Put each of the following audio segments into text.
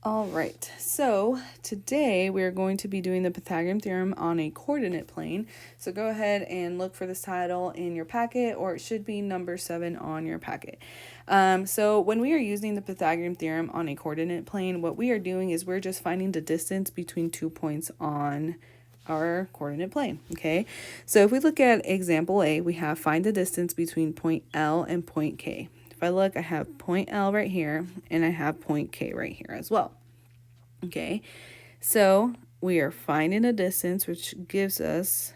All right, so today we're going to be doing the Pythagorean theorem on a coordinate plane. So go ahead and look for this title in your packet, or it should be number 7 on your packet. So when we are using the Pythagorean theorem on a coordinate plane, what we are doing is we're just finding the distance between 2 points on our coordinate plane, okay? So if we look at example A, we have find the distance between point L and point K. If I look, I have point L right here, and I have point K right here as well. Okay, so we are finding a distance, which gives us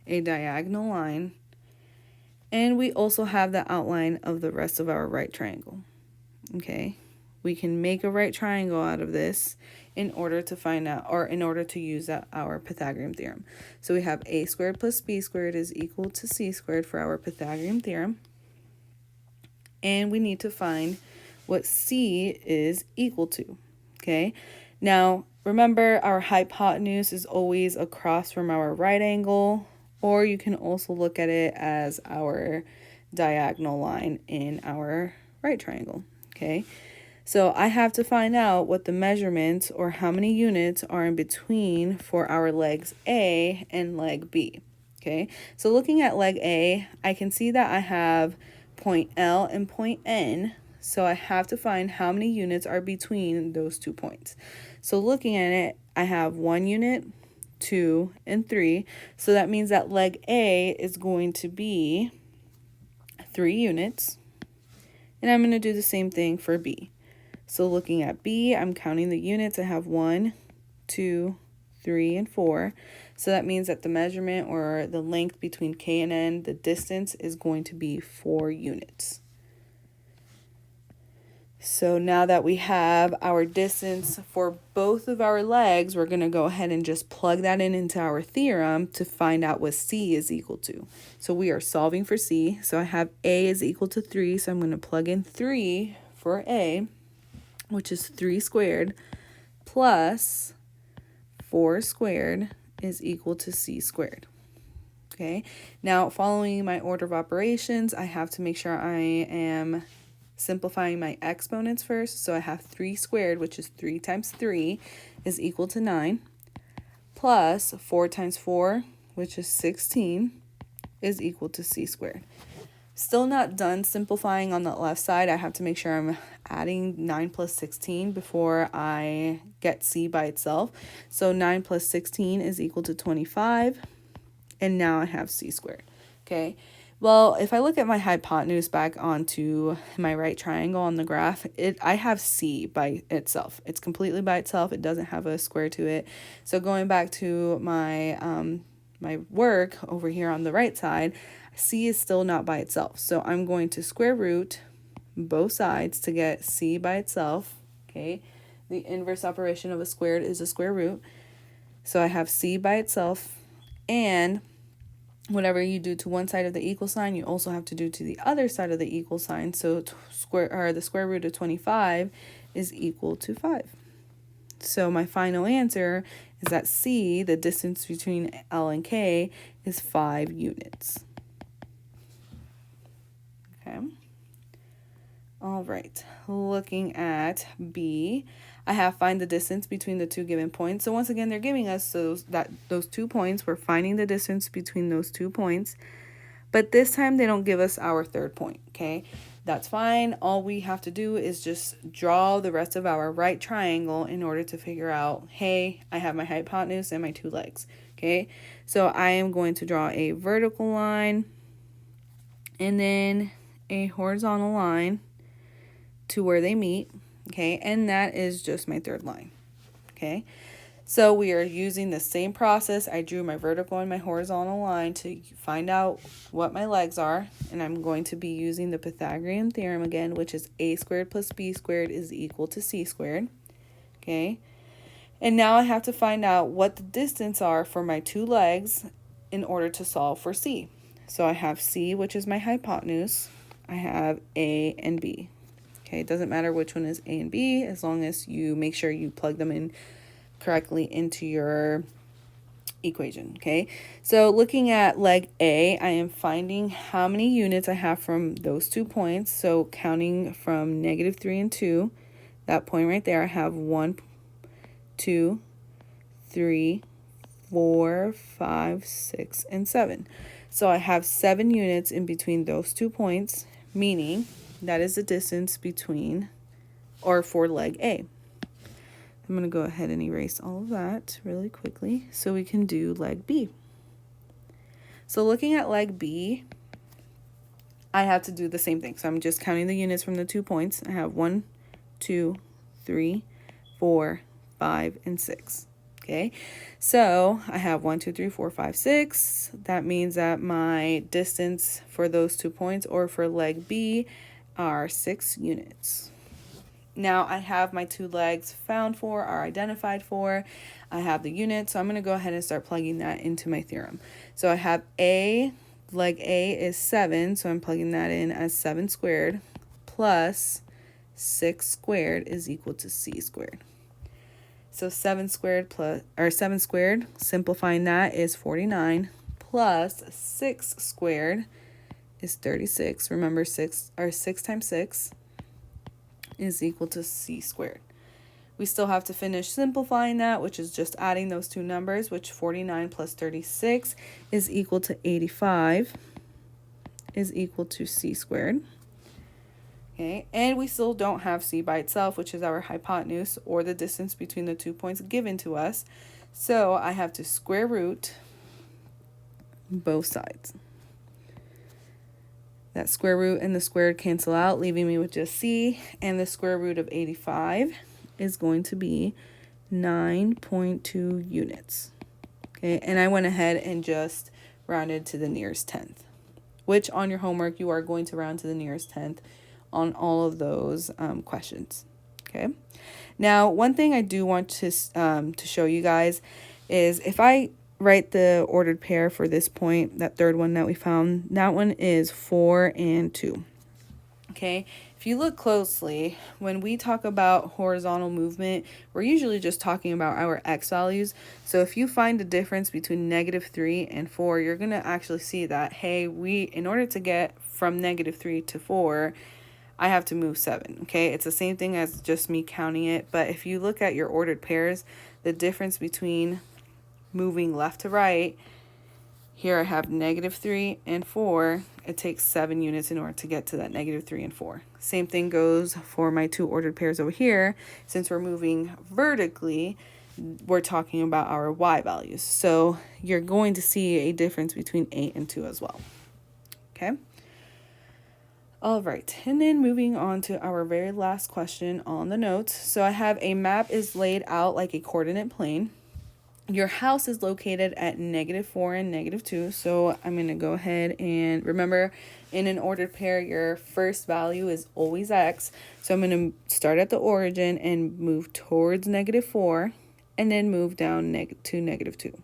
a diagonal line, and we also have the outline of the rest of our right triangle. Okay, we can make a right triangle out of this in order to find out, or in order to use our Pythagorean theorem. So we have a squared plus b squared is equal to c squared for our Pythagorean theorem. And we need to find what c is equal to. Okay, now remember our hypotenuse is always across from our right angle, or you can also look at it as our diagonal line in our right triangle. Okay, so I have to find out what the measurements, or how many units, are in between for our legs A and leg B. Okay, so looking at leg A, I can see that I have point L and point N, so I have to find how many units are between those 2 points. So looking at it, I have 1 unit, 2, and 3, so that means that leg A is going to be 3 units, and I'm going to do the same thing for B. So looking at B, I'm counting the units. I have 1, 2, 3, and 4. So that means that the measurement, or the length between K and N, the distance, is going to be 4 units. So now that we have our distance for both of our legs, we're going to go ahead and just plug that in into our theorem to find out what C is equal to. So we are solving for C. So I have A is equal to 3, so I'm going to plug in 3 for A, which is 3 squared, plus 4 squared is equal to C squared. Okay, now following my order of operations, I have to make sure I am simplifying my exponents first. So I have 3 squared, which is 3 times 3, is equal to 9, plus 4 times 4, which is 16, is equal to C squared. Still not done simplifying on the left side. I have to make sure I'm adding 9 plus 16 before I get C by itself. So 9 plus 16 is equal to 25. And now I have C squared. Okay. Well, if I look at my hypotenuse back onto my right triangle on the graph, I have C by itself. It's completely by itself. It doesn't have a square to it. So going back to my my work over here on the right side, C is still not by itself. So I'm going to square root both sides to get C by itself. Okay. The inverse operation of a squared is a square root. So I have C by itself, and whatever you do to one side of the equal sign, you also have to do to the other side of the equal sign. So the square root of 25 is equal to 5. So my final answer is that C, the distance between L and K, is 5 units. Okay. All right. Looking at B, I have find the distance between the 2 given points. So once again, they're giving us those 2 points. We're finding the distance between those 2 points. But this time they don't give us our third point, okay? That's fine. All we have to do is just draw the rest of our right triangle in order to figure out, hey, I have my hypotenuse and my 2 legs, okay? So I am going to draw a vertical line and then a horizontal line to where they meet, okay? And that is just my third line, okay? So we are using the same process. I drew my vertical and my horizontal line to find out what my legs are, and I'm going to be using the Pythagorean theorem again, which is a squared plus b squared is equal to c squared, okay? And now I have to find out what the distance are for my 2 legs in order to solve for c. So I have c, which is my hypotenuse. I have a and b. Okay, it doesn't matter which one is A and B, as long as you make sure you plug them in correctly into your equation, okay? So looking at leg A, I am finding how many units I have from those 2 points. So counting from -3 and 2, that point right there, I have 1, 2, 3, 4, 5, 6, and 7. So I have 7 units in between those 2 points, meaning that is the distance between, or for leg A. I'm going to go ahead and erase all of that really quickly so we can do leg B. So looking at leg B, I have to do the same thing. So I'm just counting the units from the 2 points. I have 1, 2, 3, 4, 5, and 6. Okay, so I have 1, 2, 3, 4, 5, 6. That means that my distance for those 2 points, or for leg B, are 6 units. Now I have my 2 legs found for, or identified for. I have the units, so I'm going to go ahead and start plugging that into my theorem. So I have A, leg A is 7, so I'm plugging that in as 7 squared plus 6 squared is equal to C squared. So 7 squared plus, or 7 squared, simplifying that, is 49, plus 6 squared is 36. Remember, 6 times 6 is equal to C squared. We still have to finish simplifying that, which is just adding those 2 numbers, which 49 plus 36 is equal to 85, is equal to C squared. Okay, and we still don't have C by itself, which is our hypotenuse, or the distance between the 2 points given to us. So I have to square root both sides. That square root and the squared cancel out, leaving me with just C, and the square root of 85 is going to be 9.2 units. Okay, and I went ahead and just rounded to the nearest tenth, which on your homework you are going to round to the nearest tenth on all of those questions. Okay, now one thing I do want to show you guys is if I write the ordered pair for this point, that third one that we found, that one is 4 and 2. Okay, if you look closely, when we talk about horizontal movement, we're usually just talking about our x values. So if you find the difference between -3 and 4, you're going to actually see that, hey, in order to get from -3 to 4, I have to move 7. Okay, it's the same thing as just me counting it. But if you look at your ordered pairs, the difference between moving left to right, here I have -3 and 4. It takes 7 units in order to get to that -3 and 4. Same thing goes for my 2 ordered pairs over here. Since we're moving vertically, we're talking about our y values. So you're going to see a difference between 8 and 2 as well. Okay. All right, and then moving on to our very last question on the notes. So I have a map is laid out like a coordinate plane. Your house is located at -4 and -2. So I'm going to go ahead and remember, in an ordered pair, your first value is always x. So I'm going to start at the origin and move towards -4 and then move down to -2.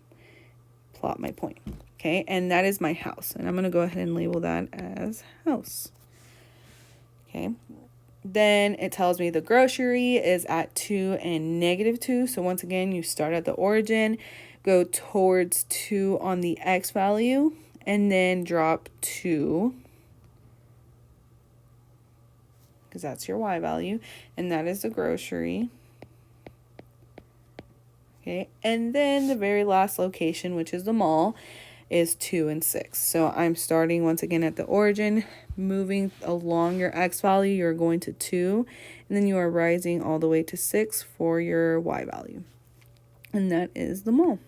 Plot my point. Okay, and that is my house. And I'm going to go ahead and label that as house. Okay, then it tells me the grocery is at 2 and -2. So once again, you start at the origin, go towards 2 on the x value, and then drop 2, because that's your y value, and that is the grocery. Okay, and then the very last location, which is the mall, is 2 and 6. So I'm starting once again at the origin, moving along your x value, you're going to 2, and then you are rising all the way to 6 for your y value. And that is the mall.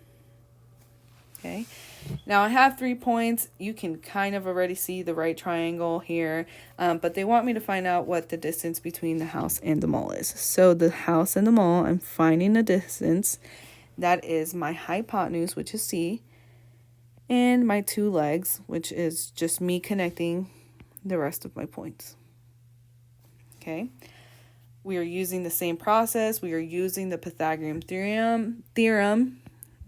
Okay, now I have 3 points. You can kind of already see the right triangle here, but they want me to find out what the distance between the house and the mall is. So the house and the mall, I'm finding the distance. That is my hypotenuse, which is C, and my 2 legs, which is just me connecting the rest of my points. Okay, we are using the same process. We are using the Pythagorean theorem.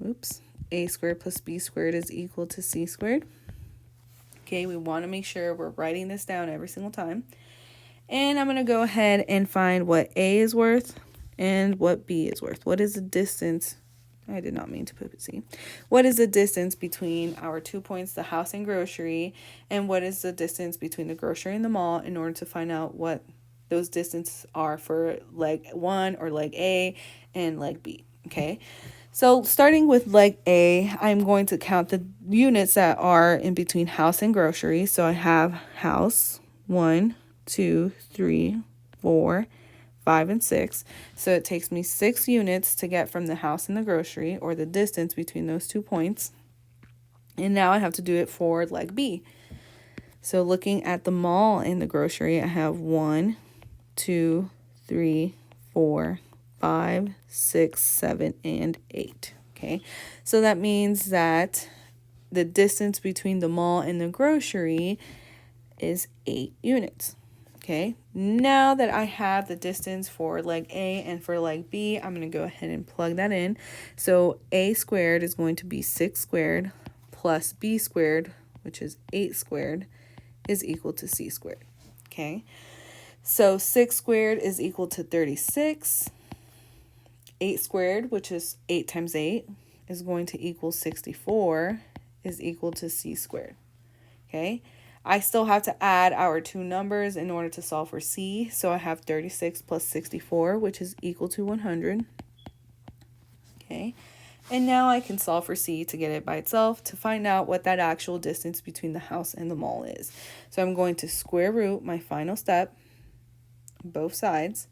Oops. A squared plus b squared is equal to c squared. Okay, we want to make sure we're writing this down every single time. And I'm going to go ahead and find what a is worth and what b is worth. What is the distance? I did not mean to put C. What is the distance between our 2 points, the house and grocery, and what is the distance between the grocery and the mall, in order to find out what those distances are for leg 1 or leg A and leg B, okay? So starting with leg A, I'm going to count the units that are in between house and grocery. So I have house, 1, 2, 3, 4, 5, and 6. So it takes me 6 units to get from the house and the grocery, or the distance between those 2 points. And now I have to do it for leg B. So looking at the mall and the grocery, I have 1, 2, 3, 4, 5, 6, 7, and 8. Okay, so that means that the distance between the mall and the grocery is 8 units. Okay, now that I have the distance for leg A and for leg B, I'm going to go ahead and plug that in. So A squared is going to be 6 squared plus B squared, which is 8 squared, is equal to C squared. Okay, so 6 squared is equal to 36. 8 squared, which is 8 times 8, is going to equal 64, is equal to C squared. Okay, I still have to add our 2 numbers in order to solve for C. So I have 36 plus 64, which is equal to 100. Okay, and now I can solve for C to get it by itself to find out what that actual distance between the house and the mall is. So I'm going to square root my final step, both sides.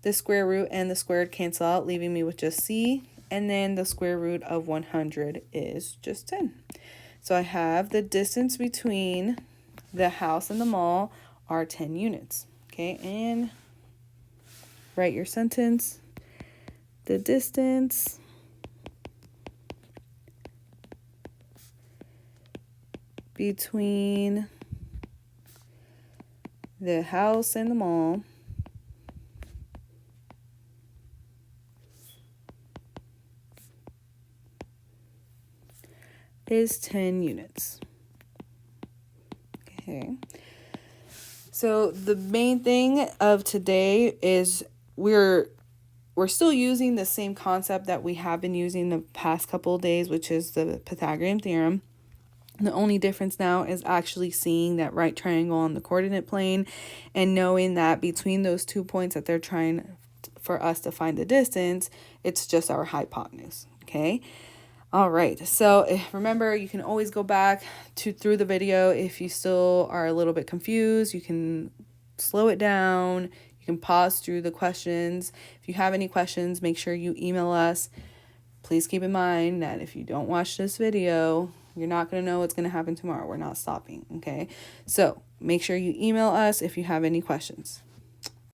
The square root and the squared cancel out, leaving me with just C, and then the square root of 100 is just 10. So I have the distance between the house and the mall are 10 units. Okay, and write your sentence. The distance between the house and the mall is 10 units. Okay. So the main thing of today is we're still using the same concept that we have been using the past couple of days, which is the Pythagorean theorem. The only difference now is actually seeing that right triangle on the coordinate plane and knowing that between those 2 points that they're trying for us to find the distance, it's just our hypotenuse. Okay. All right, so remember, you can always go back through the video if you still are a little bit confused. You can slow it down. You can pause through the questions. If you have any questions, make sure you email us. Please keep in mind that if you don't watch this video, you're not going to know what's going to happen tomorrow. We're not stopping, okay? So make sure you email us if you have any questions.